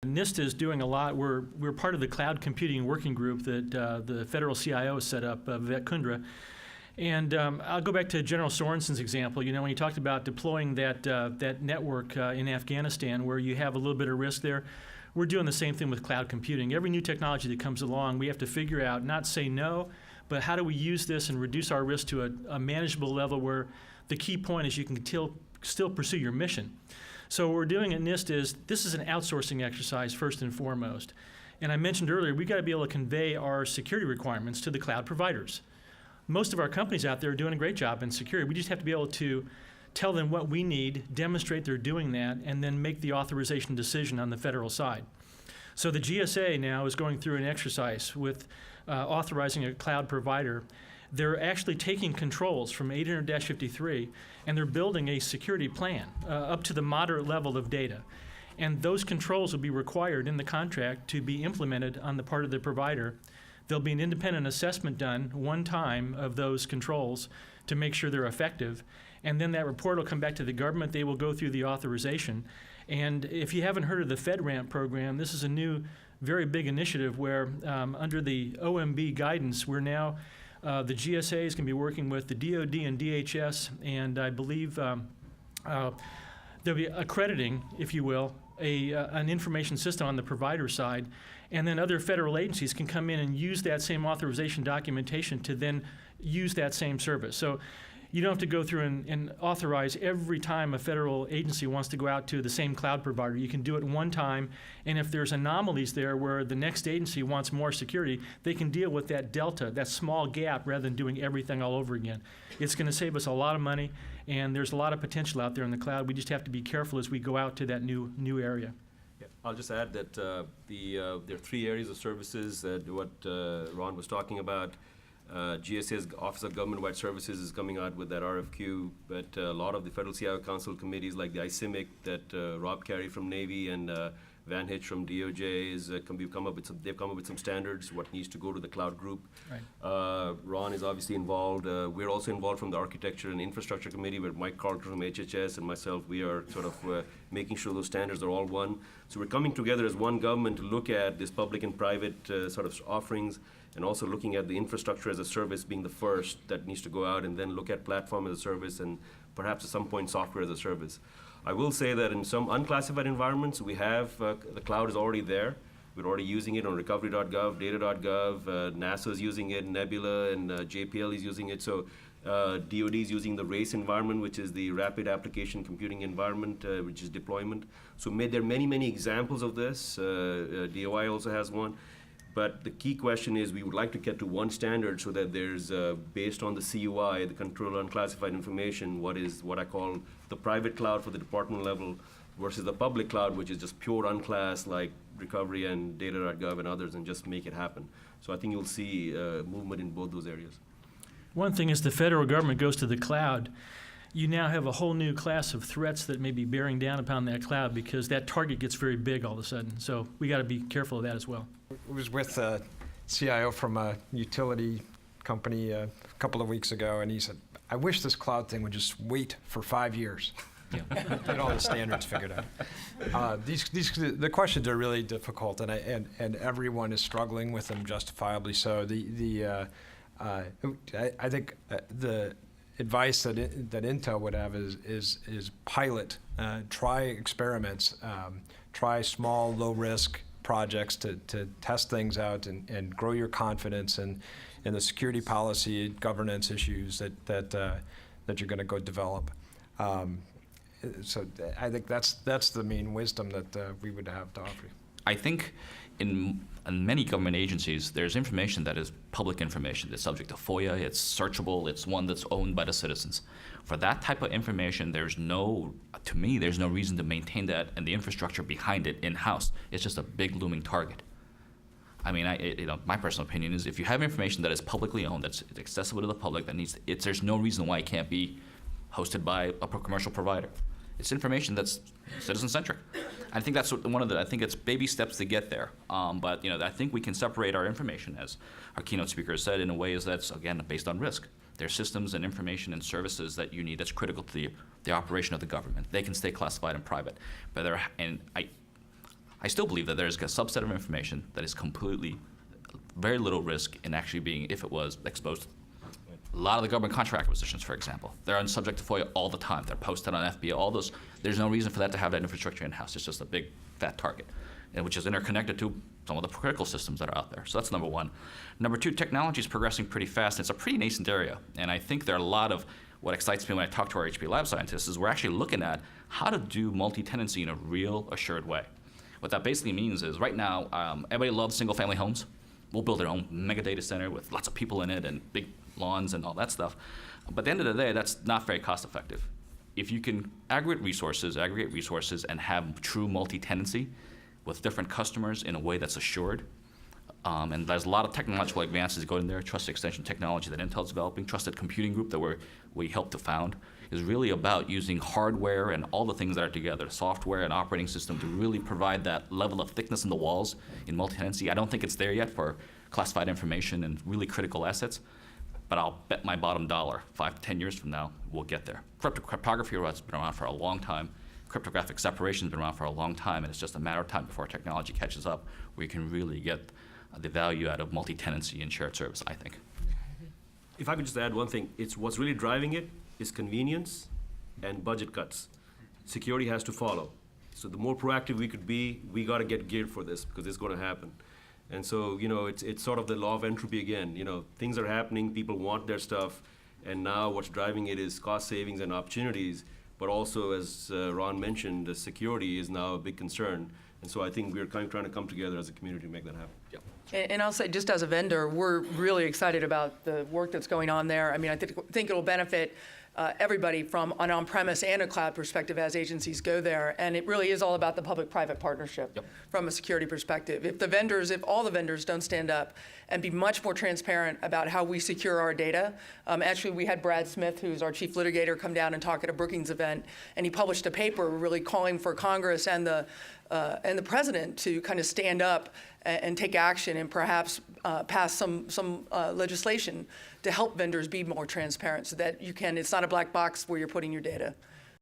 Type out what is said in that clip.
NIST is doing a lot. We're part of the cloud computing working group that the federal CIO set up, Vivek Kundra. And I'll go back to General Sorensen's example. You know, when he talked about deploying that network in Afghanistan where you have a little bit of risk there, we're doing the same thing with cloud computing. Every new technology that comes along, we have to figure out, not say no, but how do we use this and reduce our risk to a manageable level where the key point is you can still pursue your mission. So what we're doing at NIST is, this is an outsourcing exercise first and foremost. And I mentioned earlier, we've got to be able to convey our security requirements to the cloud providers. Most of our companies out there are doing a great job in security. We just have to be able to tell them what we need, demonstrate they're doing that, and then make the authorization decision on the federal side. So the GSA now is going through an exercise with authorizing a cloud provider. They're actually taking controls from 800-53 and they're building a security plan up to the moderate level of data. And those controls will be required in the contract to be implemented on the part of the provider. There'll be an independent assessment done one time of those controls to make sure they're effective. And then that report will come back to the government. They will go through the authorization. And if you haven't heard of the FedRAMP program, this is a new, very big initiative where under the OMB guidance, we're now, the GSA is going to be working with the DoD and DHS, and I believe there'll be accrediting, if you will, an information system on the provider side, and then other federal agencies can come in and use that same authorization documentation to then use that same service. So you don't have to go through and authorize every time a federal agency wants to go out to the same cloud provider. You can do it one time, and if there's anomalies there where the next agency wants more security, they can deal with that delta, that small gap, rather than doing everything all over again. It's going to save us a lot of money, and there's a lot of potential out there in the cloud. We just have to be careful as we go out to that new area. Yeah, I'll just add that there are 3 areas of services that what Ron was talking about. GSA's Office of Government-Wide Services is coming out with that RFQ, but a lot of the Federal CIO Council committees like the ICIMIC that Rob Carey from Navy and Van Hitch from DOJ they've come up with some standards, what needs to go to the cloud group. Right. Ron is obviously involved. We're also involved from the Architecture and Infrastructure Committee, where Mike Carter from HHS and myself, we are sort of making sure those standards are all one. So we're coming together as one government to look at this public and private sort of offerings, and also looking at the infrastructure as a service being the first that needs to go out, and then look at platform as a service, and perhaps at some point software as a service. I will say that in some unclassified environments, we have, the cloud is already there. We're already using it on recovery.gov, data.gov, NASA is using it, Nebula and JPL is using it. So DoD is using the RACE environment, which is the Rapid Application Computing Environment, which is deployment. So there are many, many examples of this. DOI also has one. But the key question is we would like to get to one standard so that there's, based on the CUI, the Control on Classified Information, what I call the private cloud for the department level versus the public cloud, which is just pure unclass like recovery and data.gov and others, and just make it happen. So I think you'll see movement in both those areas. One thing is the federal government goes to the cloud. You now have a whole new class of threats that may be bearing down upon that cloud because that target gets very big all of a sudden. So we got to be careful of that as well. I was with a CIO from a utility company a couple of weeks ago, and he said, I wish this cloud thing would just wait for 5 years. Yeah. Get all the standards figured out. The questions are really difficult, and everyone is struggling with them, justifiably so. I think the advice that Intel would have is pilot, try experiments, try small, low-risk projects to test things out and grow your confidence in the security policy governance issues that you're going to go develop. So I think that's the main wisdom that we would have to offer. I think in many government agencies, there's information that is public information that's subject to FOIA, it's searchable, it's one that's owned by the citizens. For that type of information, to me, there's no reason to maintain that and the infrastructure behind it in-house. It's just a big looming target. I mean, my personal opinion is if you have information that is publicly owned, that's accessible to the public, there's no reason why it can't be hosted by a commercial provider. It's information that's citizen-centric. I think that's I think it's baby steps to get there. But I think we can separate our information, as our keynote speaker said, in a way that's, again, based on risk. There are systems and information and services that you need that's critical to the operation of the government. They can stay classified and private. But I I still believe that there's a subset of information that is completely very little risk in actually being, if it was exposed. A lot of the government contract acquisitions, for example, they're subject to FOIA all the time. They're posted on FBA, all those. There's no reason for that to have that infrastructure in-house. It's just a big, fat target, and which is interconnected to some of the critical systems that are out there. So that's number one. Number two, technology is progressing pretty fast. It's a pretty nascent area, and I think there are a lot of, what excites me when I talk to our HP lab scientists is we're actually looking at how to do multi-tenancy in a real, assured way. What that basically means is right now, everybody loves single-family homes. We'll build our own mega data center with lots of people in it and big lawns and all that stuff. But at the end of the day, that's not very cost effective. If you can aggregate resources and have true multi-tenancy with different customers in a way that's assured, and there's a lot of technological advances going in there, trusted extension technology that Intel's developing, trusted computing group that we helped to found, is really about using hardware and all the things that are together, software and operating system, to really provide that level of thickness in the walls in multi-tenancy. I don't think it's there yet for classified information and really critical assets, but I'll bet my bottom dollar 5 to 10 years from now we'll get there. Cryptography has been around for a long time. Cryptographic separation has been around for a long time, and it's just a matter of time before technology catches up where you can really get the value out of multi-tenancy and shared service, I think. If I could just add one thing, it's what's really driving it is convenience and budget cuts. Security has to follow. So the more proactive we could be, we got to get geared for this because it's going to happen. And so, it's sort of the law of entropy again. Things are happening, people want their stuff, and now what's driving it is cost savings and opportunities, but also, as Ron mentioned, the security is now a big concern. And so I think we're kind of trying to come together as a community to make that happen. Yep. And I'll say, just as a vendor, we're really excited about the work that's going on there. I mean, I think it'll benefit everybody from an on-premise and a cloud perspective as agencies go there. And it really is all about the public-private partnership. Yep. From a security perspective. If all the vendors don't stand up and be much more transparent about how we secure our data. Actually, we had Brad Smith, who's our chief litigator, come down and talk at a Brookings event, and he published a paper really calling for Congress and the president to kind of stand up and take action and perhaps pass some legislation to help vendors be more transparent so that it's not a black box where you're putting your data.